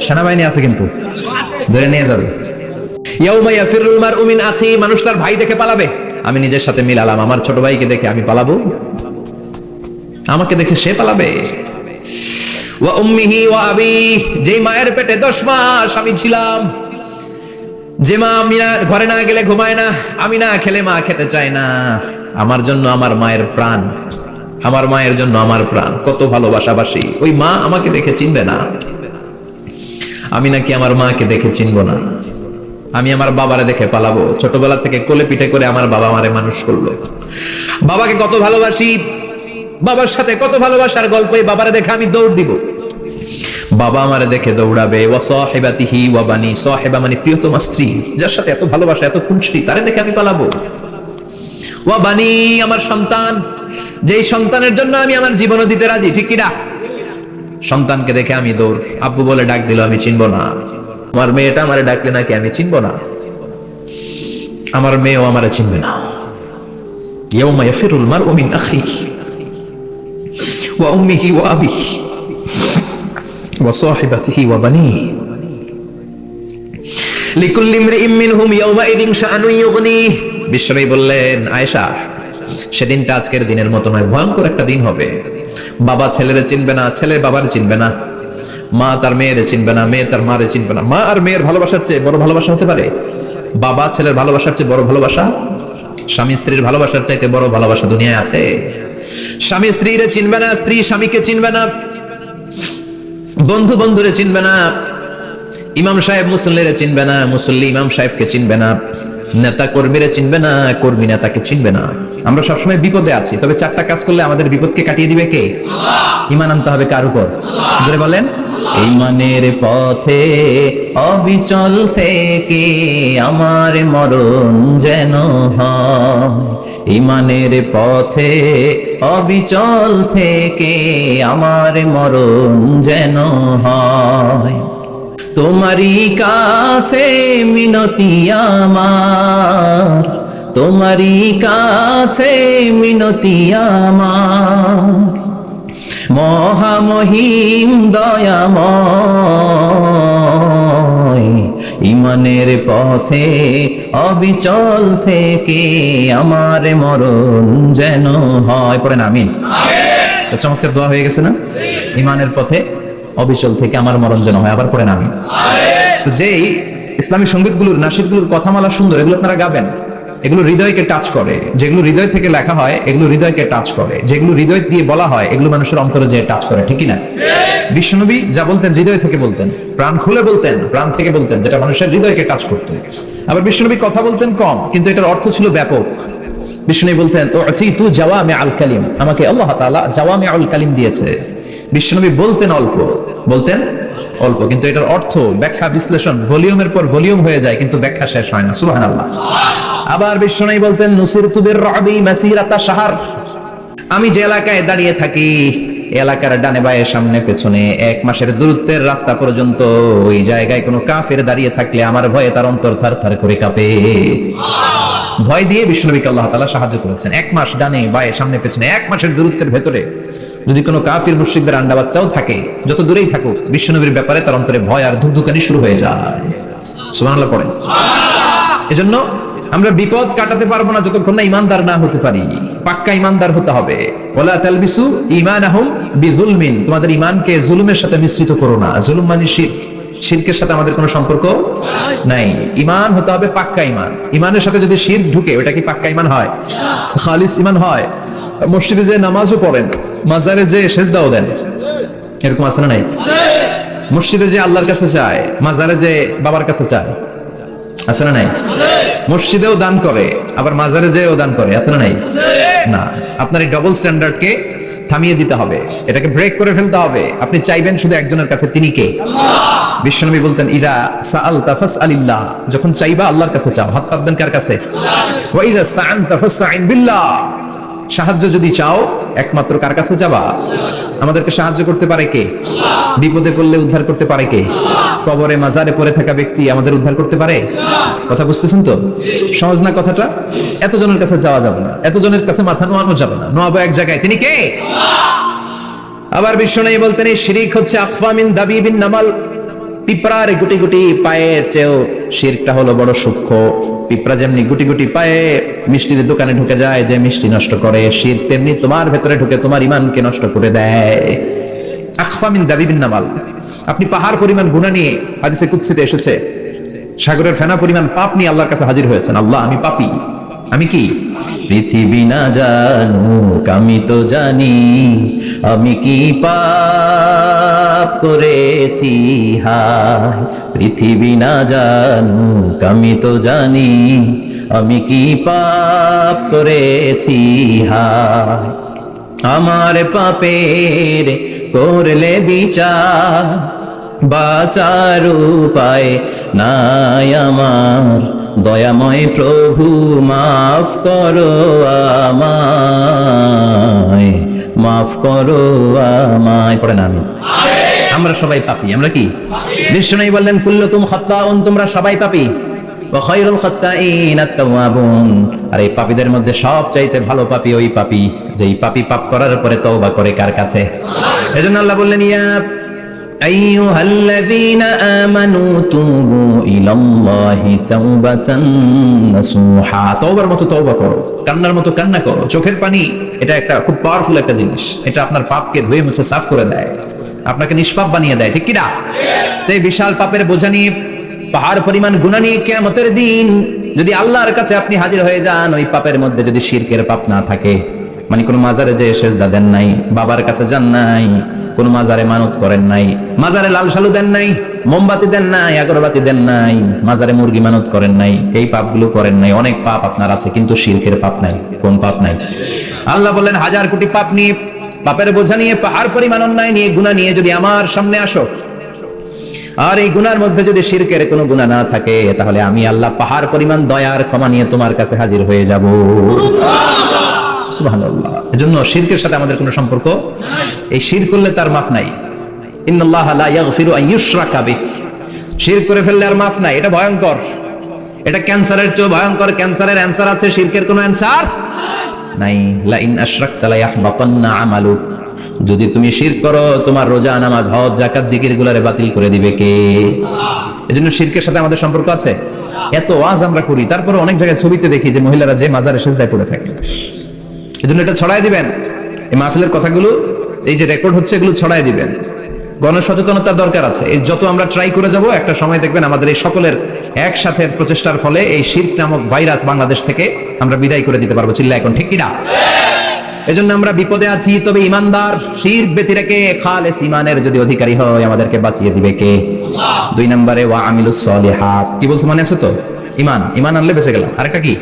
সেনাবাহিনী আছে কিন্তু ধরে নিয়ে যাবে। ইয়াউমা ইয়াফিরুল মারউ মিন আখি, মানুষ তার ভাই দেখে পালাবে। আমি নিজের সাথে মিলালাম, আমার ছোট ভাইকে দেখে আমি পালাবো, আমাকে দেখে সে পালাবে। ওয়া উম্মিহি ওয়া আবি, যে মায়ের পেটে 10 মাস আমি ছিলাম, যে মা আমি ঘরে না গেলে ঘুমায় না, আমি না খেলে মা খেতে চায় না, আমার জন্য আমার মায়ের প্রাণ, আমার মায়ের জন্য আমার প্রাণ, কত ভালোবাসাবাসী। ওই মা আমাকে দেখে চিনবে না, আমি নাকি আমার মাকে দেখে চিনবো না। আমি আমার বাবারে দেখে পালাবো। ছোটবেলা থেকে কোলে পিঠে করে আমার বাবা আমারে মানুষ করলো, বাবাকে কত ভালোবাসি, বাবার সাথে কত ভালোবাসার গল্প, এই বাবারে দেখে আমি দৌড় দিব, বাবা আমারে দেখে দৌড়াবে। ওয়া সাহিবাতিহি ওয়া বানি, সাহিবা মানে প্রিয়তমা স্ত্রী, যার সাথে এত ভালোবাসা এত খুনসুটি, তারে দেখে আমি পালাবো। ওয়া বানি, আমার সন্তান, যেই সন্তানের জন্য আমি আমার জীবনও দিতে রাজি, ঠিক কি না? সন্তানকে দেখে আমি দৌড়। আব্বু বলে ডাক দিল, আমি চিনবো না। আমার মেয়েটা আমারে ডাকলে নাকি আমি চিনবো না, আমার মেয়েও আমারে চিনবে না। ইয়াউমা ইয়াফিরুল মারউ মিন আখিহি ওয়া উম্মিহি ওয়া আবিহি ওয়া সাহিবাতিহি ওয়া বানিহি লিকুল্লি ইমরিইম মিনহুম ইয়াউমাইযিন শাআনুন ইউগনি। বিশ্বনবী বললেন, আয়েশা, সেদিনটা আজকের দিনের মতো নয়, ভয়ঙ্কর একটা দিন হবে। বাবা ছেলেরে চিনবে না, ছেলে বাবারে চিনবে না, মা তার মেয়েরে চিনবে না, মেয়ে তার মারে চিনবে না। মা আর মেয়ের ভালোবাসার চেয়ে বড় ভালোবাসা হতে পারে? বাবা ছেলের ভালোবাসার চেয়ে বড় ভালোবাসা? স্বামী স্ত্রীর ভালোবাসার চাইতে বড় ভালোবাসা দুনিয়ায় আছে? স্বামী স্ত্রীরে চিনবে না, স্ত্রী স্বামীকে চিনবে না, বন্ধু বন্ধুরে চিনবে না, ইমাম সাহেব মুসল্লিরে চিনবে না, মুসল্লি ইমাম সাহেবকে চিনবে না, নেতা কর্মীরা চিনবে না, কর্মী নেতাকে চিনবে না। আমরা সবসময় বিপদে আছি, তবে 4টা কাজ করলে আমাদের বিপদকে কাটিয়ে দিবে কে? ঈমান আনতে হবে কার উপর? জোরে বলেন। ঈমানের পথে অবিচল থেকে আমার মরণ যেন হয়, ঈমানের পথে অবিচল থেকে আমার মরণ যেন হয়। তোমারই কাছে মিনতি আমার, তোমারই কাছে মিনতি আমার, মহামহিম দয়াময়, ঈমানের পথে অবিচল থেকে আমার মরণ যেন হয়। পড়েন আমিন। তো চমৎকার দোয়া হয়ে গেছে না? ঈমানের পথে অবিচল থেকে আমার মরণ যেন হয়। আবার পড়েন আমিন। তো যেই ইসলামী সঙ্গীতগুলোর নাশিদগুলোর কথামালা সুন্দর, এগুলো আপনারা গাবেন, এগুলো হৃদয়কে টাচ করে। যেগুলো হৃদয় থেকে লেখা হয় এগুলো হৃদয়কে টাচ করে, যেগুলো হৃদয় দিয়ে বলা হয় এগুলো মানুষের অন্তরে যে টাচ করে, ঠিক না? বিশ্বনবী যা বলতেন হৃদয় থেকে বলতেন, প্রাণ খুলে বলতেন, প্রাণ থেকে বলতেন, যেটা মানুষের হৃদয়কে টাচ করতো। আবার বিশ্বনবী কথা বলতেন কম, কিন্তু এটার অর্থ ছিল ব্যাপক। বিশ্বনবী বলতেন, উতিতু জাওয়ামিআল কালিম, আমাকে আল্লাহ তাআলা জাওয়ামিউল কালিম দিয়েছে। বিশ্বনবী বলতেন অল্প, বলতেন অল্প, কিন্তু এটার অর্থ ব্যাখ্যা বিশ্লেষণ ভলিউমের পর ভলিউম হয়ে যায়, কিন্তু ব্যাখ্যা শেষ হয় না। সুবহানাল্লাহ। আবার বিশ্বনবী বলতেন, নুসিরতু বির-রা'বি মাসিরাতা শাহর, আমি যে এলাকায় দাঁড়িয়ে থাকি এলাকার ডানে বায়ে সামনে পেছনে 1 মাসের দূরত্বের রাস্তা পর্যন্ত ওই জায়গায় কোনো কাফের দাঁড়িয়ে থাকলে আমার ভয়ে তার অন্তর থারথার করে কাঁপে। ভয় দিয়ে বিশ্বনবীকে আল্লাহ তাআলা সাহায্য করেছেন। 1 মাস ডানে বায়ে সামনে পেছনে 1 মাসের দূরত্বের ভেতরে যদি কোনো কাফির মুশরিকদের আন্ডা বাচ্চাও থাকে, যত দূরেই থাকুক, বিশ্বনবীর ব্যাপারে তার অন্তরে ভয় আর ধুকধুকানি শুরু হয়ে যায়। সুবহানাল্লাহ পড়েন। এজন্য আমরা বিপদ কাটাতে পারবো না যতক্ষণ না ইমানদার না হতে পারি। পাক্কা ইমানদার হতে হবে। ওয়ালা তালবিসু ঈমানাহুম বিযুলমিন, তোমাদের ঈমানকে জুলুমের সাথে মিশ্রিত করো না। জুলুম মানে শিরক, শিরকের সাথে আমাদের কোনো সম্পর্ক নাই। ঈমান হতে হবে পাক্কা ঈমান। ঈমানের সাথে যদি শিরক ঢুকে ওটা কি পাক্কা ঈমান হয়? খালিস ঈমান হয়? মসজিদে যে নামাজও পড়েন, মাজারে যে সেজদাও দেন, এরকম আছে না নাই? মসজিদে যে আল্লাহর কাছে যায়, মাজারে যে বাবার কাছে যায়, আছে না নাই? মসজিদেও দান করে, আবার মাজারে যেও দান করে, আছে না নাই? না, আপনার এই ডবল স্ট্যান্ডার্ডকে থামিয়ে দিতে হবে, এটাকে ব্রেক করে ফেলতে হবে। আপনি চাইবেন শুধু একজনের কাছে, তিনি কে? আল্লাহ। বিশ্বনবী বলতেন, ইদা সাআলতা ফাসআলিল্লাহ, যখন চাইবা আল্লাহর কাছে চাও। হাত পাতবেন কার কাছে? ওয়া ইদা ইসতাআনতা ফাসতাঈন বিল্লাহ, সাহায্য যদি চাও একমাত্র কার কাছে যাবা? আমাদেরকে সাহায্য করতে পারে কে? বিপদে পড়লে উদ্ধার করতে পারে কে? কবরে মাজারে পড়ে থাকা ব্যক্তি আমাদের উদ্ধার করতে পারে? কথা বুঝতেছেন তো? সহজ না কথাটা? এতজনের কাছে যাওয়া যাবে না, এতজনের কাছে মাথা নোয়ানো যাবে না, নোয়াবো এক জায়গায়, তিনি কে? আবার বিশ্বনবী বলতেন, এই শিরক হচ্ছে আখফা মিন দাবিবিন নামাল, পিঁপড়ার গুটি গুটি পায়ের চেয়েও শিরকটা হলো বড় সূক্ষ্ম। পিঁপড়া যেমনি গুটি গুটি পায়ে মিষ্টির দোকানে ঢুকে যায়, যে মিষ্টি নষ্ট করে, শিরক তেমনি তোমার ভেতরে ঢুকে তোমার ঈমানকে নষ্ট করে দেয়। আখফা মিন দাবিবিন নামাল। আপনি পাহাড় পরিমাণ গুনাহ নিয়ে, হাদিসে কুদসিতে এসেছে, সাগরের ফেনা পরিমাণ পাপ নিয়ে আল্লাহর কাছে হাজির হয়েছেন। আল্লাহ, আমি পাপী, আমি কি? পৃথিবী না জানুক আমি তো জানি, আমি কি পাপ করেছি হায়। পৃথিবী না জানুক আমি তো জানি, আমি কি পাপ করেছি হায়। আমার পাপের করলে বিচার, বাঁচার উপায় নাই আমার। দয়াময় প্রভু মাফ করো আমায়, মাফ করো আমায়। পড়ে না আমি, আমরা সবাই পাপী। আমরা কি? বিষ্ণু বললেন কুল্লুকুম খাত্তাউন, তোমরা সবাই পাপী। ওয়া খায়রুল খাত্তাইন আত-তাওয়াবুন, আর এই পাপীদের মধ্যে সবচাইতে ভালো পাপী ওই পাপী যেই পাপী পাপ করার পরে তওবা করে কার কাছে? এজন্য আল্লাহ বললেন ইয়া আইয়ুহাল্লাযীনা আমানু তুবু ইলাল্লাহি তাওবাতান নাসুহা। তওবার মতো তওবা করো, কান্নার মতো কান্না করো। চোখের পানি এটা একটা খুব পাওয়ারফুল একটা জিনিস। এটা আপনার পাপকে ধুয়ে মুছে সাফ করে দেয়, আপনাকে নিষ্পাপ বানিয়ে দেয়, ঠিক কি না? এই বিশাল পাপের বোঝা নিয়ে, পাহাড় পরিমাণ গুনাহ নিয়ে কিয়ামতের দিন যদি আল্লাহর কাছে আপনি হাজির হয়ে যান, ওই পাপের মধ্যে যদি শিরকের পাপ না থাকে, মানে কোনো মাজারে যে সেজদা দেন নাই, বাবার কাছে যান নাই, কোনো মাজারে মানত করেন নাই, মাজারে লাল শালু দেন নাই, মোমবাতি দেন নাই, আগরবাতি দেন নাই, মাজারে মুরগি মানত করেন নাই, এই পাপগুলো করেন নাই, অনেক পাপ আপনার আছে, কিন্তু শিরকের পাপ নাই। কোন পাপ নাই? আল্লাহ বললেন হাজার কোটি পাপ নিয়ে, পাপের বোঝা নিয়ে, পাহাড় পরিমাণ অন্যায় নিয়ে, গুনাহ নিয়ে যদি আমার সামনে আসো, আর এই গুনার মধ্যে যদি শিরকের কোনো গুনাহ না থাকে, তাহলে আমি আল্লাহ পাহাড় পরিমাণ দয়ার ক্ষমা নিয়ে তোমার কাছে হাজির হয়ে যাব। সুবহানাল্লাহ। এজন্য শিরকের সাথে আমাদের কোনো সম্পর্ক এই শিরক করলে তার মাফ নাই। ইন্নাল্লাহা লা ইয়াগফিরু আন ইউশরাকা বিহি, শিরক করে ফেললে আর মাফ নাই। এটা ভয়ঙ্কর, এটা ক্যান্সারের চেয়ে ভয়ঙ্কর। ক্যান্সারের অ্যানসার আছে, শিরকের কোনো অ্যানসার নাই। লা ইন আশরাকতা লা ইয়াহবাতান্না আমালুক, যদি তুমি শিরক করো তোমার রোজা, নামাজ, হজ, যাকাত, জিকির গুলারে বাতিল করে দিবে কে? এজন্য শিরকের সাথে আমাদের সম্পর্ক আছে। এত ওয়াজ আমরা করি, তারপরে অনেক জায়গায় ছবিতে দেখি যে মহিলারা যে মাজারে সেজদায় পড়ে থাকে। এজন্য এটা ছড়ায় দিবেন, এই মাহফিলের কথাগুলো এই যে রেকর্ড হচ্ছে এগুলো ছড়ায় দিবেন। গণসচেতনতার দরকার আছে। এই যত আমরা ট্রাই করে যাব, একটা সময় দেখবেন আমাদের এই সকলের একসাথে প্রচেষ্টার ফলে এই শিরক নামক ভাইরাস বাংলাদেশ থেকে আমরা বিদায় করে দিতে পারবো। চিল্লা এখন, ঠিক কি না? এজন্য আমরা বিপদে আছি, তবে ইমানদার শিরক ব্যতি রেখে খালেস ইমানের যদি অধিকারী হয়, আমাদেরকে বাঁচিয়ে দিবে কে? আল্লাহ। 2 নম্বরে ওয়া আমিলুস সলিহাত। কি বলছে মনে আছে তো? ঈমান আনলে বেঁচে গেলাম। আরেকটা কি?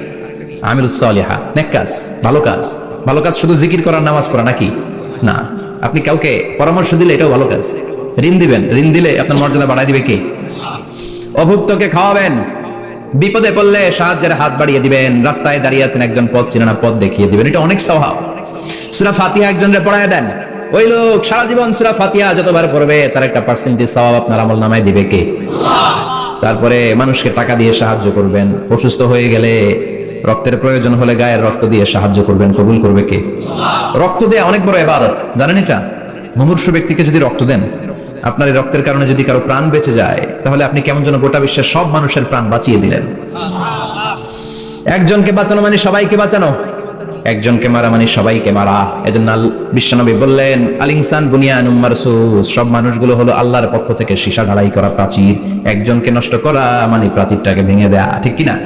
আমিলুস সলিহাত, নেক কাজ, ভালো কাজ। ভালো কাজ শুধু জিকির করা, নামাজ পড়া নাকি? না। আপনি কাউকে পরামর্শ দিলে এটাও ভালো কাজ। ঋণ দিবেন, ঋণ দিলে আপনার মর্যাদা বাড়ায় দিবে কে? অভুক্তকে খাওয়াবেন, বিপদে পড়লে সাহায্যের হাত বাড়িয়ে দিবেন, রাস্তায় দাঁড়িয়ে আছেন একজন পথ চেনে না, পথ দেখিয়ে দিবেন, এটা অনেক সওয়াব। সূরা ফাতিহা একজনরে পড়ায় দেন, ওই লোক সারা জীবন সূরা ফাতিহা যতবার পড়বে তার একটা পার্সেন্টেজ সওয়াব আপনার আমলনামায় দিবে কে? আল্লাহ। তারপরে মানুষকে টাকা দিয়ে সাহায্য করবেন, অসুস্থ হয়ে গেলে রক্তের প্রয়োজন হলে গায়ের রক্ত দিয়ে সাহায্য করবেন, কবুল করবে কে? আল্লাহ। রক্ত দেয়া অনেক বড় ইবাদত, জানেন এটা? মুমূর্ষু ব্যক্তিকে যদি রক্ত দেন, আপনার এই রক্তের কারণে যদি কারো প্রাণ বেঁচে যায়, তাহলে আপনি কেমন যেন গোটা বিশ্বের সব মানুষের প্রাণ বাঁচিয়ে দিলেন। একজনকে বাঁচানো মানে সবাইকে বাঁচানো, একজনকে মারা মানে সবাইকে মারা। এজন্য বিশ্বনবী বললেন আল ইনসান বুনিয়ানুম মারসুস, সব মানুষগুলো হলো আল্লাহর পক্ষ থেকে সীসা ঢালাই করা প্রাচীর। একজনকে নষ্ট করা মানে প্রাচীরটাকে ভেঙে দেয়া, ঠিক কি না?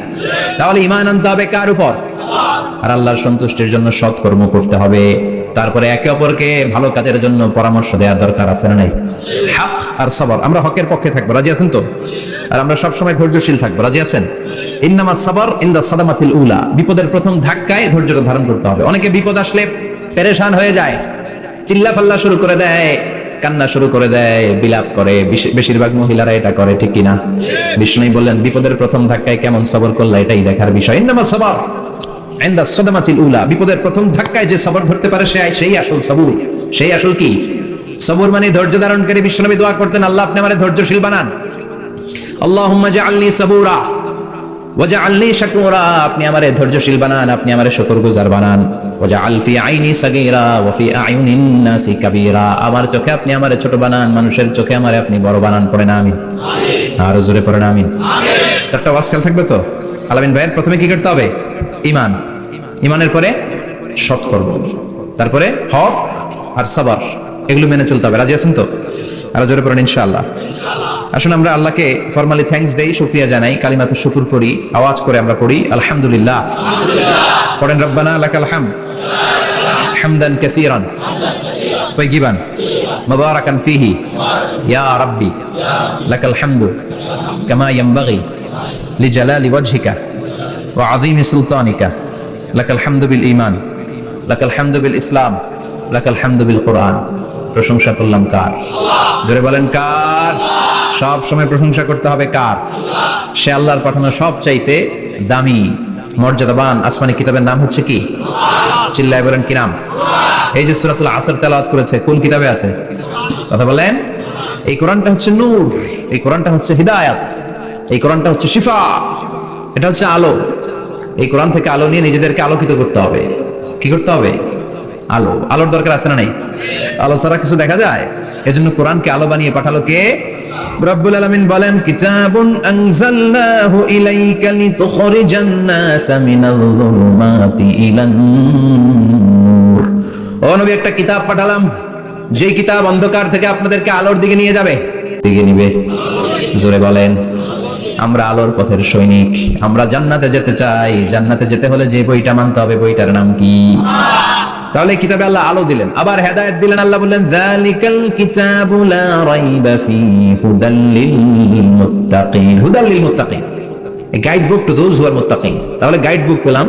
তাহলে ঈমান আনতে হবে কার উপর? আর আল্লাহর সন্তুষ্টির জন্য সৎকর্ম করতে হবে। তারপরে একে অপরকে ভালো কাজের জন্য পরামর্শ দেওয়ার দরকার আছে না নাই? হক আর সবর, আমরা হকের পক্ষে থাকবো, রাজি আছেন তো? আর আমরা সব সময় ধৈর্যশীল থাকবো, রাজি আছেন? ইন্নামাস সাবর ইনদা সাদামাতিল উলা, বিপদের প্রথম ধাক্কায় ধৈর্যটা ধারণ করতে হবে। অনেকে বিপদ আসলে পেরেশান হয়ে যায়, চিল্লা ফাল্লা শুরু করে দেয়, কান্না শুরু করে দেয়, বিলাপ করে। বেশিরভাগ মহিলারা এটা করে, ঠিক কিনা? বিষ্ণু বললেন বিপদের প্রথম ধাক্কায় কেমন সবর করলা এটাই দেখার বিষয়। ইন্নামাস সাবর ইনদা সাদামাতিল উলা, বিপদের প্রথম ধাক্কায় যে সবর ধরতে পারে সেই আসল সবুর। সেই আসল কি? সবর মানে ধৈর্য ধারণকারী। বিশ্বনবী দোয়া করতেন, আল্লাহ আপনি আমারে ধৈর্যশীল বানান। আল্লাহুম্মা জাআলনি সাবুরা, ওয়াজআলনি শাকুরা, আপনি আমারে ধৈর্যশীল বানান, আপনি আমারে শুকরগুজার বানান। ওয়াজআল ফি আইনি সাগীরা ওয়া ফি আয়ুনিন নাসি কাবীরা, আমার চোখে আপনি আমারে ছোট বানান, মানুষের চোখে আমারে আপনি বড় বানান। পড়েন আমিন। আর জোরে পড়েন আমিন। চারটা ওয়াজ খেয়াল থাকবে তো? আলামিন ভাইয়ের প্রথমে কি করতে হবে? ঈমান। ঈমানের পরে সৎকর্ম, তারপরে হক আর সাবর, এগুলো মেনে চলতে হবে। রাজি আছেন তো? আর জোরে পড়েন ইনশাআল্লাহ। আসুন আমরা আল্লাহকে ফরমালি থ্যাঙ্কস দেই, শুকরিয়া জানাই, কালিমাতুশ শুকর পড়ি, আওয়াজ করে আমরা পড়ি আলহামদুলিল্লাহ। পড়েন রব্বানা লাকাল হামদ হামদান কাসীরান তাইয়িবান মুবারাকান ফীহি ইয়া রাব্বি লাকাল হামদু কামা ইয়ানবাগি লিজালালি ওয়াজহিকা ওয়া আযীমি সুলতানিকা লাকাল হামদু বিল ঈমান লাকাল হামদু বিল ইসলাম লাকাল হামদু বিল কুরআন। প্রশংসা করলাম কার? জোরে বলেন কার? সব সময় প্রশংসা করতে হবে কার? সে আল্লাহর পাঠানো সব চাইতে দামি মর্যাদাবান আসমানি কিতাবের নাম হচ্ছে কি? চিল্লায় বলেন কি নাম? এই যে সূরাতুল আসর তেলাওয়াত করেছে, কোন কিতাবে আছে? কথা বলেন। এই কোরআনটা হচ্ছে নূর, এই কোরআনটা হচ্ছে হিদায়াত, এই কোরআনটা হচ্ছে শিফা, এটা হচ্ছে আলো। এই কোরআন থেকে আলো নিয়ে নিজেদেরকে আলোকিত করতে হবে। কি করতে হবে? আলো। আলোর দরকার আছে না নাই? আলো ছাড়া কিছু দেখা যায়? এজন্য কোরআনকে আলো বানিয়ে পাঠালো কে? রব্বুল আলামিন বলেন কিতাবুন আনজালনাহু ইলাইকা লিতুখরিজান নাসা মিনাল যুলুমাতি ইলান নূর। ও নবী, একটা কিতাব পাঠালাম, যেই কিতাব অন্ধকার থেকে আপনাদেরকে আলোর দিকে নিয়ে যাবে। দিকে নিবে। জোরে বলেন। আমরা আলোর পথের সৈনিক, আমরা জান্নাতে যেতে চাই। জান্নাতে যেতে হলে যে বইটা মানতে হবে, বইটার নাম কি? তাহলে কিতাবে আল্লাহ আলো দিলেন, আবার হেদায়েত দিলেন। আল্লাহ বললেন যালিকাল কিতাবু লা রাইবা ফীহি হুদাল লিল মুত্তাকিন। হুদাল লিল মুত্তাকিন, a guide book to those who are মুত্তাকিন। তাহলে গাইড বুক পেলাম,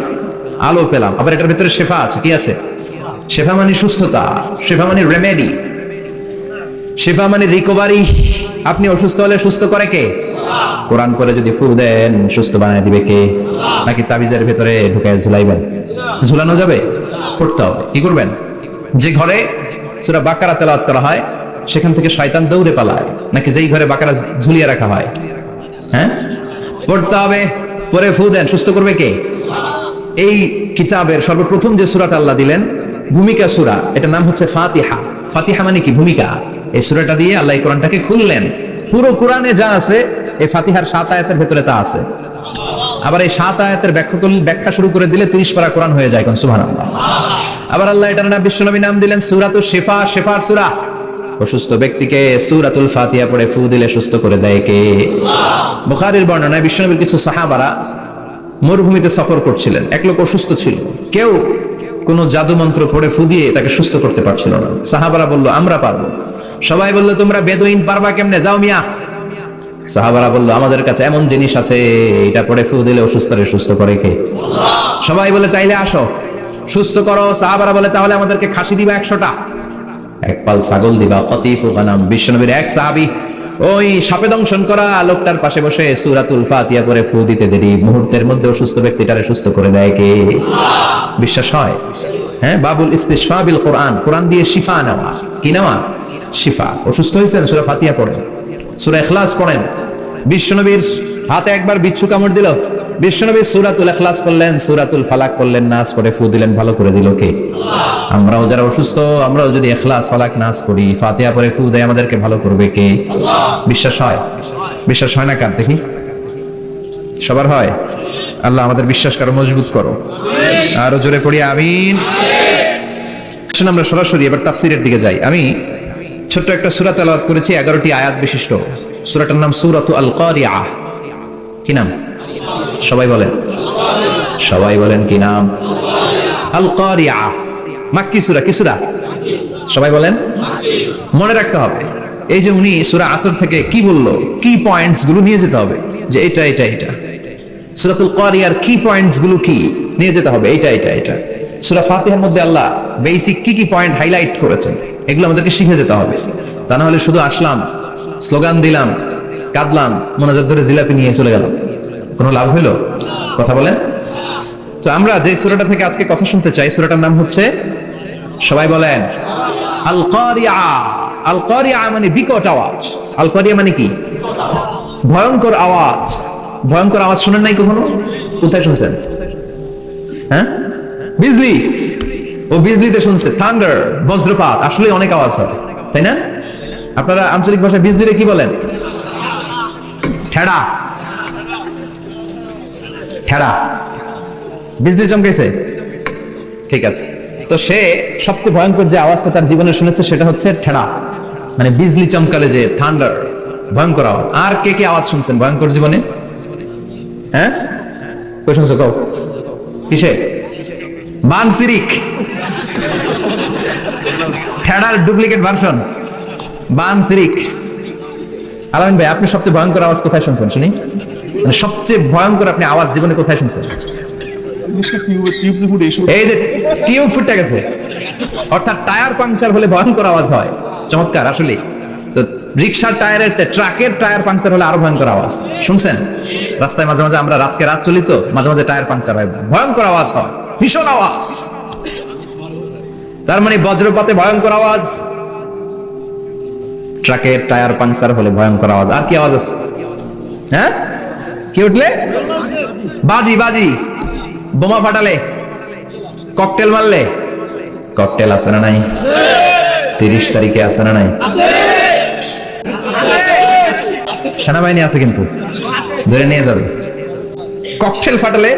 আলো পেলাম, আবার এটার ভিতরে শেফা আছে। কি আছে? শেফা মানে সুস্থতা, শেফা মানে রেমেডি, শেফা মানে রিকভারি। আপনি অসুস্থ হলে সুস্থ করে কে? কোরআন করে যদি ফু দেন সুস্থ বানায় দিবে কে? নাকি তাবিজের ভিতরে ঢুকায় ঝুলাইবেন? ঝুলানো যাবে? পড়তে হবে। কি করবেন? যে ঘরে সূরা বাকারা তেলাওয়াত করা হয় সেখান থেকে শয়তান দৌড়ে পালায়, নাকি যেই ঘরে বাকারা ঝুলিয়ে রাখা হয়? হ্যাঁ, পড়তে হবে। পরে ফু দেন, সুস্থ করবে কে? এই কিতাবের সর্বপ্রথম যে সূরাটা আল্লাহ দিলেন, ভূমিকা সূরা, এটার নাম হচ্ছে ফাতিহা। ফাতিহা মানে কি? ভূমিকা। এই সূরাটা দিয়ে আল্লাহ এই কোরআনটাকে খুললেন। পুরো কোরআনে যা আছে এই ফাতিহার 7 আয়াতের ভিতরে তা আছে। আবার এই 7 আয়াতের ব্যাখ্যা শুরু করে দিলে 30 পারা কোরআন হয়ে যায়। কোন সুবহানাল্লাহ। আবার আল্লাহ এটার নাম বিশ্বনবী নাম দিলেন সূরাতুশ শিফা, শিফার সূরা। অসুস্থ ব্যক্তিকে সূরাতুল ফাতিহা পড়ে ফু দিলে সুস্থ করে দেয় কে? বুখারীর বর্ণনায় বিশ্বনবীর কিছু সাহাবারা মরুভূমিতে সফর করছিলেন। এক লোক অসুস্থ ছিল, কেউ কোনো জাদু মন্ত্র পড়ে ফু দিয়ে তাকে সুস্থ করতে পারছিল না। সাহাবারা বলল আমরা পারবো। সবাই বলল তোমরা বেদুইন পারবা কেমনে? যাও মিয়া। সাহাবারা বলল আমাদের কাছে এমন জিনিস আছে, এটা পড়ে ফু দিলে অসুস্থরে সুস্থ করে কে? সবাই বলে তাইলে আসো সুস্থ করো। সাহাবারা বলে তাহলে আমাদেরকে খাসি দিবা 100টা, এক পাল ছাগল দিবা। কতিফু গানাম। বিশ্বনবীর এক সাহাবী ওই সাপে দংশন করা লোকটার পাশে বসে সূরাতুল ফাতিহা পড়ে ফু দিতে দেরি মুহূর্তের মধ্যে অসুস্থ ব্যক্তিটারে সুস্থ করে দেয় কে? বিশ্বাস হয়? হ্যাঁ, বাবুল ইস্তিশফা বিল কোরআন, কোরআন দিয়ে শিফা নেওয়া। কি নেওয়া? শিফা। অসুস্থ হয়েছেন, সূরা ফাতিহা পড়েন, সূরা ইখলাস পড়েন। বিশ্বনবীর হাতে একবার বিচ্ছু কামড় দিল, বিশ্বনবী সূরাতুল ইখলাস পড়লেন, সূরাতুল ফালাক পড়লেন, নাস করে ফু দিলেন, ভালো করে দিল কে? আমরাও যারা অসুস্থ, আমরাও যদি ইখলাস ফালাক নাস করি, ফাতিহা পড়ে ফু দেয়, আমাদেরকে ভালো করবে কে? বিশ্বাস হয়? বিশ্বাস হয় না কার? দেখি সবার হয়? আল্লাহ আমাদের বিশ্বাস করো, মজবুত করো। আরো জোরে পড়ি আমিন। আসুন আমরা সরাসরি এবার তাফসীরের দিকে যাই। আমি ছোট্ট একটা সূরা তেলাওয়াত করেছি, 11টি আয়াত বিশিষ্ট। সূরাটার নাম সূরাতু আল কারিআ। কি নাম? সবাই বলেন, সবাই বলেন কি নাম? আল কারিআ। মাক্কি সূরা। কি সূরা? সবাই বলেন। মনে রাখতে হবে এই যে উনি সূরা আসর থেকে কি বললো, কি পয়েন্টস গুলো নিয়ে যেতে হবে, যে এটা এটা এটা। সূরাতুল কারিআর কি পয়েন্টস গুলো কি নিয়ে যেতে হবে, এটা এটা এটা। সূরা ফাতিহার মধ্যে আল্লাহ বেসিক কি কি পয়েন্ট হাইলাইট করেছেন, এগুলো আমাদেরকে শিখে যেতে হবে। তা না হলে শুধু আসলাম, স্লোগান দিলাম, কাঁদলাম, মোনাজাত ধরে জিলাপি নিয়ে চলে গেলাম, কোনো লাভ হইলো? কথা বলেন। তো আমরা যে সূরাটা থেকে আজকে কথা শুনতে চাই, সূরাটার নাম হচ্ছে, সবাই বলেন, আল কারিআ। আল কারিআ মানে বিকট আওয়াজ। আল কারিআ মানে কি? ভয়ঙ্কর আওয়াজ। ভয়ঙ্কর আওয়াজ শুনেন নাই কখনো? কোথায় শুনছেন? হ্যাঁ, বিজলি। ও বিজলিতে শুনছে, থান্ডার, বজ্রপাত। আসলে অনেক আওয়াজ হয়, তাই না? আপনারা আঞ্চলিক ভাষায় বিজলিরে কি বলেন? ঠেড়া। ঠেড়া। বিজলি চমকেছে, ঠিক আছে। তো সে সবচেয়ে ভয়ঙ্কর যে আওয়াজটা তার জীবনে শুনেছে সেটা হচ্ছে ঠেড়া, মানে বিজলি চমকালে যে থান্ডার, ভয়ঙ্কর আওয়াজ। আর কে কে আওয়াজ শুনছেন ভয়ঙ্কর জীবনে? হ্যাঁ, কই শুনছো? কও কিসে? বানসিরিক, ঠেড়ার ডুপ্লিকেট ভার্সন বানসিরিক। আলামিন ভাই, আপনি সবচেয়ে ভয়ঙ্কর আওয়াজ কোথায় শুনছেন শুনি? মানে সবচেয়ে ভয়ঙ্কর আপনি আওয়াজ জীবনে কোথায় শুনছেন? এই যে টিউব ফুটে গেছে, অর্থাৎ টায়ার পাংচার হলে ভয়ঙ্কর আওয়াজ হয়। চমৎকার। আসলে তো রিক্সার টায়ারের চেয়ে ট্রাকের টায়ার পাংচার হলে আরো ভয়ঙ্কর আওয়াজ। শুনছেন? রাস্তায় মাঝে মাঝে আমরা রাতকে রাত চলি, তো মাঝে মাঝে টায়ার পাংচার হয়, ভয়ঙ্কর আওয়াজ হয়, ভীষণ আওয়াজ। তার মানে বজ্রপাতে ভয়ঙ্কর আওয়াজ, ট্রাকের টায়ার পাংচার হলে ভয়ঙ্কর আওয়াজ। আর কি আওয়াজ আছে? হ্যাঁ, কি উঠলে? বাজি, বাজি, বোমা ফাটালে, ককটেল মারলে। ককটেল আছে না নাই? 30 তারিখে আছে না নাই? সেনাবাহিনী আছে কিন্তু ধরে নিয়ে যাবে। ককটেল ফাটালে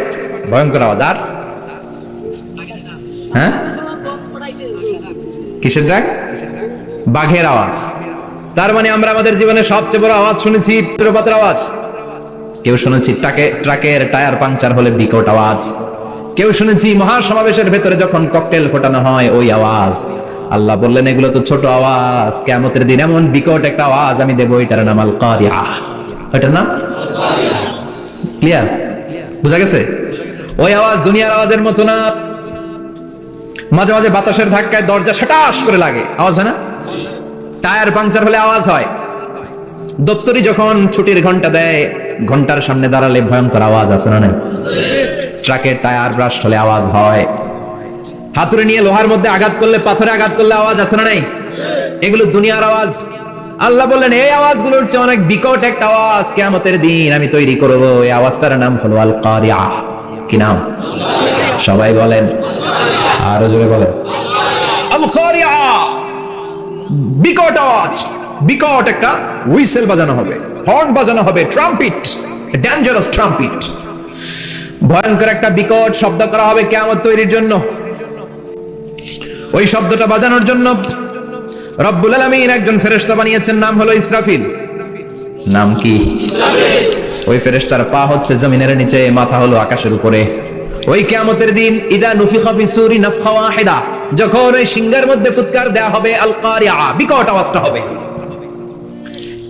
ভয়ঙ্কর আওয়াজ। আর হ্যাঁ, কিসের ডাক? বাঘের আওয়াজ। তার মানে আমরা আমাদের জীবনে সবচেয়ে বড় আওয়াজ শুনেছি বজ্রপাতের আওয়াজ। কেউ শুনেছি ট্রাকের টায়ার পাংচার হলে বিকট আওয়াজ। কেউ শুনেছি মহাসমাবেশের ভেতরে যখন ককটেল ফোটানো হয় ওই আওয়াজ। আল্লাহ বললেন এগুলো তো ছোট আওয়াজ, কিয়ামতের দিন এমন বিকট একটা আওয়াজ আমি দেব, এটার নাম আল কারিয়া। এটার নাম ক্লিয়ার? বুঝা গেছে? ওই আওয়াজ দুনিয়ার আওয়াজের মতো না। মাঝে মাঝে বাতাসের ধাক্কায় দরজা সাটাস করে লাগে, আওয়াজ হয় না? টায়ার পাংচার হলে আওয়াজ হয়। দপ্তরি যখন ছুটির ঘন্টা দেয়, ঘন্টার সামনে দাঁড়ালে ভয়ঙ্কর আওয়াজ আছে না? ট্রাকের টায়ার ব্রাস্ট হলে আওয়াজ হয়। হাতুড়ি নিয়ে লোহার মধ্যে আঘাত করলে, পাথরে আঘাত করলে আওয়াজ আছে না? এগুলো দুনিয়ার আওয়াজ। আল্লাহ বললেন এই আওয়াজগুলোর চেয়ে অনেক বিকট একটা আওয়াজ কিয়ামতের দিন আমি তৈরি করব। এই আওয়াজটার নাম হলো আল কারিয়া। কি নাম? সবাই বলেন, আরো জোরে বলেন, আল কারিয়া। বিকট আওয়াজ, বিকট একটা হুইসেল বাজানো হবে, হর্ন বাজানো হবে, ট্রাম্পিট, ডেঞ্জারাস ট্রাম্পিট। ভয়ঙ্কর একটা বিকট শব্দ করা হবে কিয়ামত তৈরির জন্য। ওই শব্দটা বাজানোর জন্য রব্বুল আলামিন একজন ফেরেশতা বানিয়েছেন, নাম হলো ইসরাফিল। নাম কি? ওই ফেরেশতার পা হচ্ছে জমিনের নিচে, মাথা হলো আকাশের উপরে। ওই কিয়ামতের দিন ইদা নুফিখা ফি সূরি নাফখা ওয়াহিদা, যখন ওই সিংহের মধ্যে ফুৎকার দেয়া হবে, আল কারিয়া, বিকট আওয়াজটা হবে।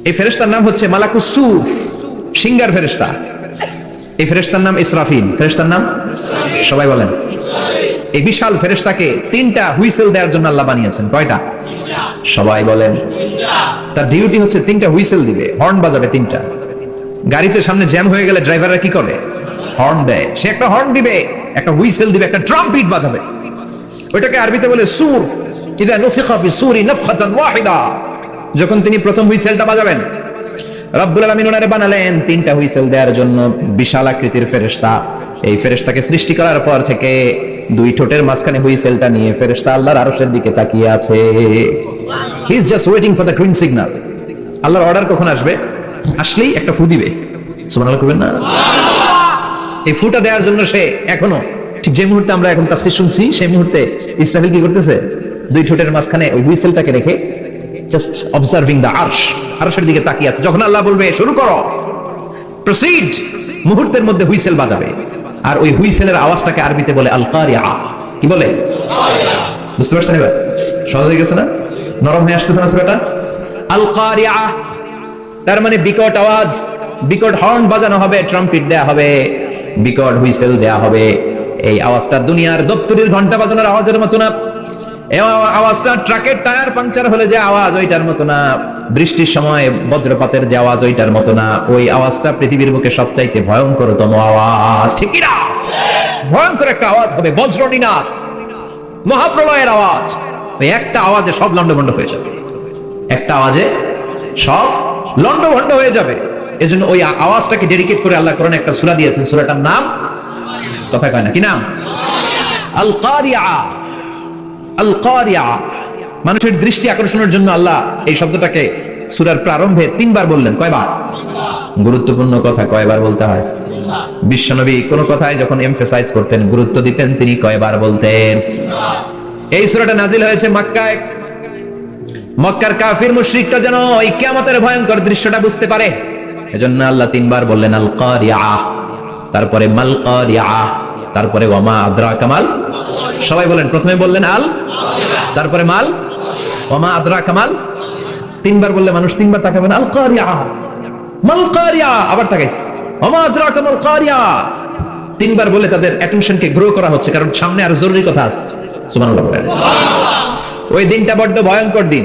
এই ফেরেশতার নাম হচ্ছে মালাকুস সূর, সিংহের ফেরেশতা। এই ফেরেশতার নাম ইসরাফিল। ফেরেশতার নাম সবাই বলেন। এই বিশাল ফেরেশতাকে 3টা হুইসেল দেওয়ার জন্য আল্লাহ বানিয়েছেন। কয়টা? সবাই বলেন। তার ডিউটি হচ্ছে 3টা হুইসেল দিবে, হর্ন বাজাবে 3টা। গাড়িতে সামনে জ্যাম হয়ে গেলে ড্রাইভাররা কি করে? হর্ন দেয়। সে একটা হর্ন দিবে, একটা হুইসেল দিবে, একটা ট্রাম্পিট বাজাবে। ওইটাকে আরবিতে বলে সূর। ইদা নুফিখা ফি সূরি নাফখাতান ওয়াহিদা, যখন তিনি প্রথম হুইসেলটা বাজাবেন, রব্বুল আলামিন ওনারে বানালেন 3টা হুইসেল দেওয়ার জন্য, বিশাল আকৃতির ফেরেশতা। এই ফেরেশতাকে সৃষ্টি করার পর থেকে 2 ঠোঁটের মাঝখানে হুইসেলটা নিয়ে ফেরেশতা আল্লাহর আরশের দিকে তাকিয়ে আছে। He is just waiting for the green signal. আল্লাহর অর্ডার কখন আসবে? আসলেই একটা ফু দিবে। সুবহানাল্লাহ করবেন না? এই ফুটা দেওয়ার জন্য সে এখনো, ঠিক যে মুহূর্তে আমরা এখন তাফসীর শুনছি, সেই মুহূর্তে ইসরাফিল কি করতেছে? 2 ঠোঁটের মাঝখানে ওই হুইসেলটাকে রেখে জাস্ট অবজার্ভিং দ্য আরশ, আরশের দিকে তাকিয়ে আছে। যখন আল্লাহ বলবে শুরু করো, প্রসিড, মুহূর্তের মধ্যে হুইসেল বাজাবে। আর ওই হুইসেলের আওয়াজটাকে আরবিতে বলে আল কারিয়া। কি বলে? বুঝতে পারছেন এবার? সহজ হয়ে গেছে না? নরম হয়ে আসতেছে না সেটা? আল কারিয়া তার মানে বিকট আওয়াজ, বিকট হর্ন বাজানো হবে, ট্রাম্পিট দেয়া হবে, বিকট হুইসেল দেয়া হবে। এই আওয়াজটা দুনিয়ার দপ্তরির ঘন্টা বাজানোর আওয়াজের মতো না। এই আওয়াজটা ট্রাকের টায়ার পাংচার হলে যে আওয়াজ ওইটার মতো না। বৃষ্টির সময় বজ্রপাতের যে আওয়াজ ওইটার মতো না। ওই আওয়াজটা পৃথিবীর বুকে সবচাইতে ভয়ঙ্করতম আওয়াজ। ঠিক কি না? ভয়ঙ্কর একটা আওয়াজ হবে, বজ্রনিনাদ, মহাপ্রলয়ের আওয়াজ। ওই একটা আওয়াজে সব লন্ডভন্ড হয়ে যাবে। একটা আওয়াজে সব লন্ডভন্ড হয়ে যাবে। এজন্য ওই আওয়াজটাকে ডেডিকেট করে আল্লাহ কোরআনে একটা সূরা দিয়েছেন, সূরাটার নাম কথা কয় না কি নাম? আল কারিয়া। আল কারিয়া, মানুষের দৃষ্টি আকর্ষণের জন্য আল্লাহ এই শব্দটাকে সূরার প্রারম্ভে 3 বার বললেন। কয়বার? গুরুত্বপূর্ণ কথা কয়বার বলতে হয়? বিশ্বনবী কোন কথায় যখন এমফাসাইজ করতেন, গুরুত্ব দিতেন, তিনি কয়বার বলতেন? এই সূরাটা নাজিল হয়েছে মক্কায়। মক্কার কাফির মুশরিকরা যেন এই কিয়ামতের ভয়ঙ্কর দৃশ্যটা বুঝতে পারে, এজন্য আল্লাহ 3 বার বললেন আল কারিয়া, তারপরে মাল কারিয়া, তারপরে ওয়ামা আদরাকা মাল। সবাই বলেন, প্রথমে বললেন আল, তারপরে মাল, ওয়ামা আদরাকা মাল। 3 বার বললে মানুষ 3 বার তাকাবে না, আল কারিয়া, মাল কারিয়া, আবার তাকাইছে ওয়ামা আদরাকা মাল কারিয়া। 3 বার বলে তাদের অ্যাটেনশনকে গ্রো করা হচ্ছে, কারণ সামনে আরো জরুরি কথা আছে। সুবহানাল্লাহ। ওই দিনটা বড্ড ভয়ঙ্কর দিন,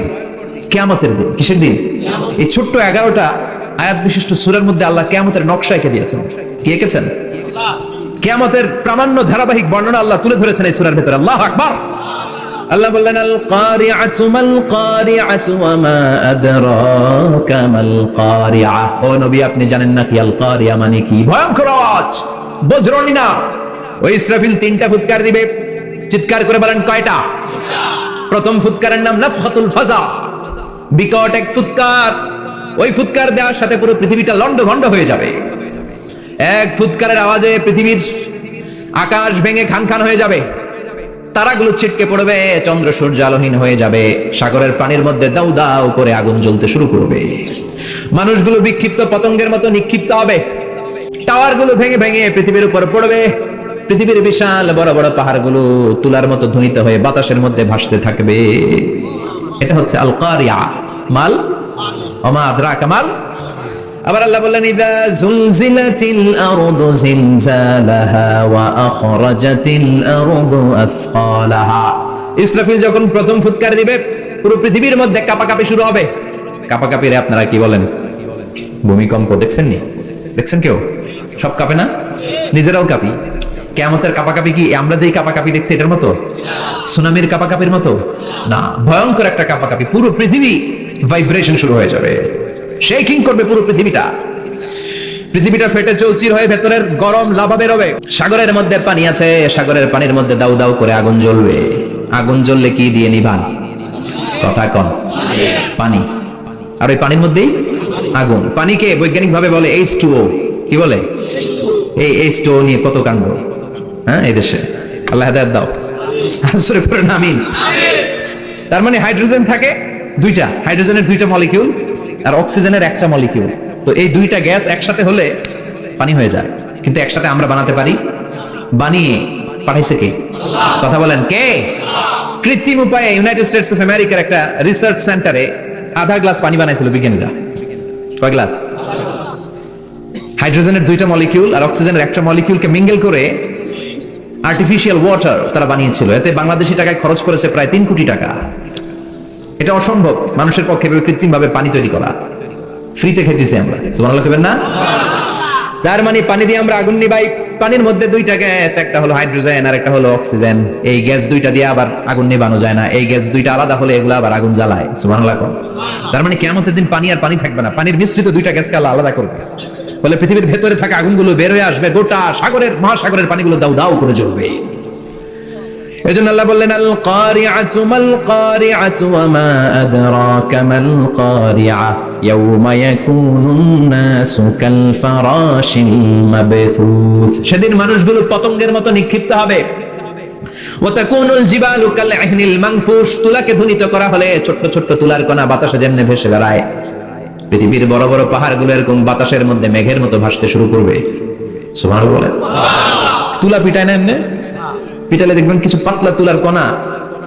কিয়ামতের দিন। কিসের দিন? এই ছোট্ট 11টা আয়াত বিশিষ্ট সূরার মধ্যে আল্লাহ কিয়ামতের নকশা এঁকে দিয়েছেন। কি এঁকেছেন? কিয়ামতের প্রামাণ্য ধারাবাহিক বর্ণনা আল্লাহ তুলে ধরেছেন এই সূরার ভিতরে। আল্লাহু আকবার। আল্লাহ বললেন আল কারিআতু মাল কারিআতু ওয়া মা আদরাকা মাল কারিআ। ও নবী, আপনি জানেন না কি আল কারিয়া মানে কি? ভয়ঙ্কর আওয়াজ, বজ্রনি না। ওই ইসরাফিল 3টা ফুৎকার দিবে। চিৎকার করে বলেন কয়টা? প্রথম ফুৎকারের নাম নাফখাতুল ফাজা, বিকট এক ফুৎকার। ওই ফুৎকার দেওয়ার সাথে পুরো পৃথিবীটা লন্ডভন্ড হয়ে যাবে। এক ফুৎকারের আওয়াজে পৃথিবীর আকাশ ভেঙে খান খান হয়ে যাবে, তারাগুলো ছিটকে পড়বে, চন্দ্র সূর্য আলোহীন হয়ে যাবে, সাগরের পানির মধ্যে দাউ দাউ করে আগুন জ্বলতে শুরু করবে, মানুষগুলো বিক্ষিপ্ত পতঙ্গের মতো নিক্ষিপ্ত হবে, টাওয়ারগুলো ভেঙে ভেঙে পৃথিবীর উপর পড়বে, পৃথিবীর বিশাল বড় বড় পাহাড়গুলো তুলার মতো ধ্বনিত হয়ে বাতাসের মধ্যে ভাসতে থাকবে। এটা হচ্ছে আল কারিয়া। মাল, ওমা আদরাকা মাল। আবার আল্লাহ বললেন ইযা যুলজিলাতিল আরদু জিলজালাহা ওয়া আখরাজাতিল আরদু আসকালাহা। ইসরাফিল যখন প্রথম ফুৎকার দিবে, পুরো পৃথিবীর মধ্যে কাঁপাকাঁপি শুরু হবে। কাঁপাকাঁপিরে আপনারা কি বলেন? ভূমিকম্প দেখছেন নি? দেখছেন কেউ? সব কাঁপে না? নিজেরাও কাঁপি। কিয়ামতের কাঁপাকাঁপি কি আমরা যেই কাঁপাকাঁপি দেখছি এটার মতো? সুনামির কাঁপাকাঁপির মতো না, ভয়ঙ্কর একটা কাঁপাকাঁপি। পুরো পৃথিবী ভাইব্রেশন শুরু হয়ে যাবে, শেকিং করবে পুরো পৃথিবীটা। পৃথিবীটা ফেটে চৌচির হয়ে ভেতরের গরম লাভা বেরোবে। সাগরের মধ্যে পানি আছে, সাগরের পানির মধ্যে দাউ দাউ করে আগুন জ্বলবে। আগুন জ্বললে কি দিয়ে নিভান? কথা কন। পানি। আর ওই পানির মধ্যেই আগুন। পানিকে বৈজ্ঞানিক ভাবে বলে H2O। কি বলে? এই H2O নিয়ে কত কাণ্ড, হ্যাঁ, এই দেশে। আল্লাহ হেদায়েত দাও। আসরে পড়েন আমিন। তার মানে হাইড্রোজেন থাকে 2টা, হাইড্রোজেনের 2টা মলিকিউল আর অক্সিজেনের 1টা মলিকিউল। তো এই 2টা গ্যাস একসাথে হলে পানি হয়ে যায়। কিন্তু একসাথে আমরা বানাতে পারি? বানিয়ে পাঠাইছে কে? কথা বলেন কে? কৃত্রিম উপায়ে ইউনাইটেড স্টেটস অফ আমেরিকার একটা রিসার্চ সেন্টারে আধা গ্লাস পানি বানাইছিল বিজ্ঞানীরা। কয় গ্লাস? হাইড্রোজেনের 2টা মলিকিউল আর অক্সিজেনের 1টা মলিকিউলকে মিঙ্গেল করে আর্টিফিশিয়াল ওয়াটার তারা বানিয়েছিল। এতে বাংলাদেশি টাকায় খরচ করেছে প্রায় 3 কোটি টাকা। এটা অসম্ভব মানুষের পক্ষে কৃত্রিম ভাবে পানি তৈরি করা। ফ্রিতে খেতেছি আমরা, সুবহানাল্লাহ কইবেন না? তার মানে পানি দিয়ে আমরা আগুন নিভাই। পানির মধ্যে 2টা গ্যাস, একটা হলো হাইড্রোজেন আর একটা হলো অক্সিজেন। এই গ্যাস 2টা দিয়ে আবার আগুন নিভানো যায় না। এই গ্যাস 2টা আলাদা হলে এগুলো আবার আগুন জ্বালায়। সুবহানাল্লাহ। তার মানে কিয়ামতের দিন পানি আর পানি থাকবে না, পানির মিশ্রিত 2টা গ্যাসকে আল্লাহ আলাদা করবে। বলে পৃথিবীর ভেতরে থাকা আগুনগুলো বের হয়ে আসবে, গোটা সাগরের মহাসাগরের পানিগুলো দাউ দাউ করে জ্বলবে। এজন্য আল্লাহ বললেন আল কারিআতু মাল কারিআতু ওয়া মা আদরাকা মাল কারিআ ইয়াওমা ইয়াকুনুন নাসু কাল ফারাশিল মাবথুস। সেদিন মানুষগুলো পতঙ্গের মতো নিক্ষিপ্ত হবে। ওয়া তাকুনুল জিবালু কাল ইহনিল মানফুশ। তুলাকে ধ্বনিত করা হলে ছোট্ট ছোট্ট তুলার কণা বাতাসে যেমনে ভেসে বেড়ায়, পৃথিবীর বড় বড় পাহাড়গুলো এরকম বাতাসের মধ্যে মেঘের মতো ভাসতে শুরু করবে। সুবহানাল্লাহ বলেন। তুলা পিটায় না এমনি? পিটালে দেখবেন কিছু পাতলা তুলার কণা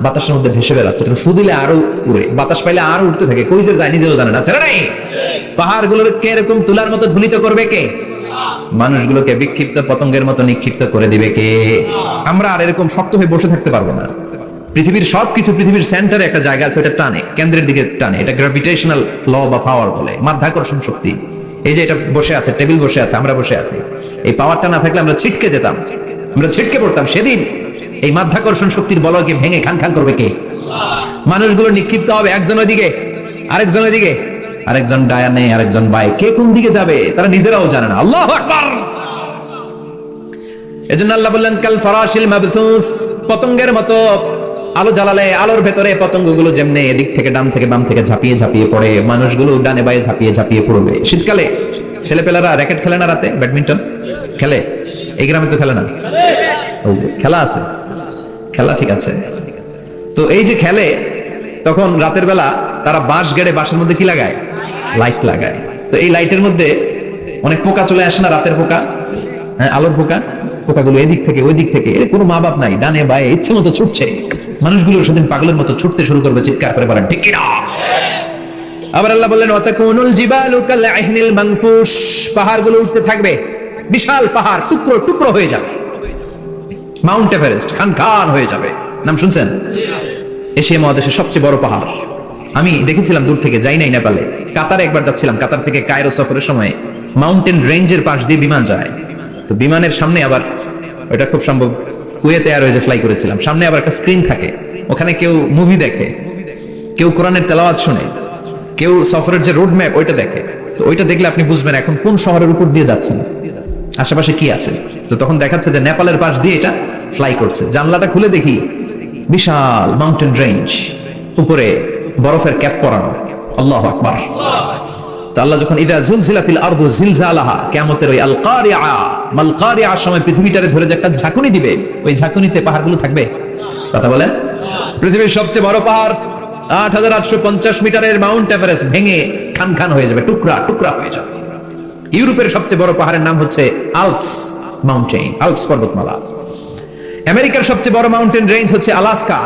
বাতাসের মধ্যে ভেসে বেড়াচ্ছে। ফু দিলে আরো উড়ে, বাতাস পাইলে আরো উঠতে থাকে, কই যে যায় নিজেও জানে না। ছেড়ে নাই। পাহাড়গুলোকে এরকম তুলার মতো ধ্বনিত করবে কে? মানুষগুলোকে বিক্ষিপ্ত পতঙ্গের মতো নিক্ষিপ্ত করে দিবে কে? আমরা আর এরকম শক্ত হয়ে বসে থাকতে পারবো না। পৃথিবীর সবকিছু পৃথিবীর সেন্টারে একটা জায়গা আছে, ওটা টানে, কেন্দ্রের দিকে টানে। এটা গ্র্যাভিটেশনাল ল বা পাওয়ার বলে, মাধ্যাকর্ষণ শক্তি। এই যে এটা বসে আছে, টেবিল বসে আছে, আমরা বসে আছি, এই পাওয়ারটা না থাকলে আমরা ছিটকে যেতাম, আমরা ছিটকে পড়তাম। সেদিন এই মাধ্যাকর্ষণ শক্তির বলয়কে ভেঙে খান খান করবে কে? মানুষগুলো নিক্ষিপ্ত হবে, একজন ওইদিকে আরেকজন ওইদিকে, আরেকজন ডায়ানে, আরেকজন বাই, কে কোন দিকে যাবে তারা নিজেরাও জানে না। আল্লাহু আকবার। এজন্য আল্লাহ বললেন কাল ফারাশিল মাবসুস, পতঙ্গের মতো আলো জ্বালালে আলোর ভেতরে পতঙ্গগুলো যেমনে এদিক থেকে ডান থেকে বাম থেকে ঝাঁপিয়ে ঝাঁপিয়ে পড়ে, মানুষগুলো ডানে বায়ে ঝাঁপিয়ে ঝাঁপিয়ে পড়বে। শীতকালে ছেলেপেলারা র্যাকেট খেলে না, রাতে ব্যাডমিন্টন খেলে, এই গ্রামে তো খেলে না, ওই যে খেলা আছে, খেলা ঠিক আছে। তো এই যে খেলে, তখন রাতের বেলা তারা বাঁশ গেড়ে, বাঁশের মধ্যে কি লাগায়, লাইট লাগায়। তো এই লাইটের মধ্যে অনেক পোকা চলে আসে না, রাতের পোকা, হ্যাঁ আলোর পোকা, পোকাগুলো এদিক থেকে ওই দিক থেকে, কোনো মা বাপ নাই, ডানে বায়ে ইচ্ছে মতো ছুটছে। মানুষগুলো সেদিন পাগলের মতো ছুটতে শুরু করবে, চিৎকার করে বলেন ঠিক কিনা। আবার আল্লাহ বললেন ওয়াতাকুনুল জিবালু কালআহনিল মানফুশ, পাহাড়গুলো উঠতে থাকবে, বিশাল পাহাড় টুকরো টুকরো হয়ে যাবে। মাউন্ট এভারেস্ট খান খান হয়ে যাবে, নাম শুনছেন? এশিয়া মহাদেশের সবচেয়ে বড় পাহাড়। আমি দেখেছিলাম দূর থেকে, যাই নাই নেপালে, কাতারে একবার যাচ্ছিলাম, কাতার থেকে কায়রো সফরের সময় মাউন্টেন রেঞ্জের পাশ দিয়ে বিমান যায়। তো বিমানের সামনে আবার, ওটা খুব সম্ভব কুয়েতে এয়ারওয়েজে ফ্লাই করেছিলাম, সামনে আবার একটা স্ক্রিন থাকে, ওখানে কেউ মুভি দেখে, কেউ কোরআনের তেলাওয়াত শুনে, কেউ সফরের যে রোড ম্যাপ ওইটা দেখে। তো ওইটা দেখলে আপনি বুঝবেন এখন কোন শহরের উপর দিয়ে যাচ্ছেন, আশেপাশে কি আছে। তো তখন দেখাচ্ছে যে নেপালের পাশ দিয়ে এটা ফ্লাই করছে। জানলাটা খুলে দেখি বিশাল মাউন্টেন রেঞ্জ, উপরে বরফের ক্যাপ পরানো। আল্লাহু আকবার। তো আল্লাহ যখন ইযা যুলজিলাতিল আরদু জিলজালাহা, কিয়ামতের ওই আল কারিআ মাল কারিআ সময় পৃথিবীটারে ধরে যে একটা ঝাঁকুনি দিবে, ওই ঝাঁকুনিতে পাহাড়গুলো থাকবে। কথা বলেন। পৃথিবীর সবচেয়ে বড় পাহাড় ৮৮৫০ মিটারের মাউন্ট এভারেস্ট ভেঙে খান খান হয়ে যাবে, টুকরা টুকরা হয়ে যাবে। ইউরোপের সবচেয়ে বড় পাহাড়ের নাম হচ্ছে আল্পস মাউন্টেন, আল্পস পর্বতমালা। আমেরিকার সবচেয়ে বড় মাউন্টেন রেঞ্জ হচ্ছে আলাস্কা,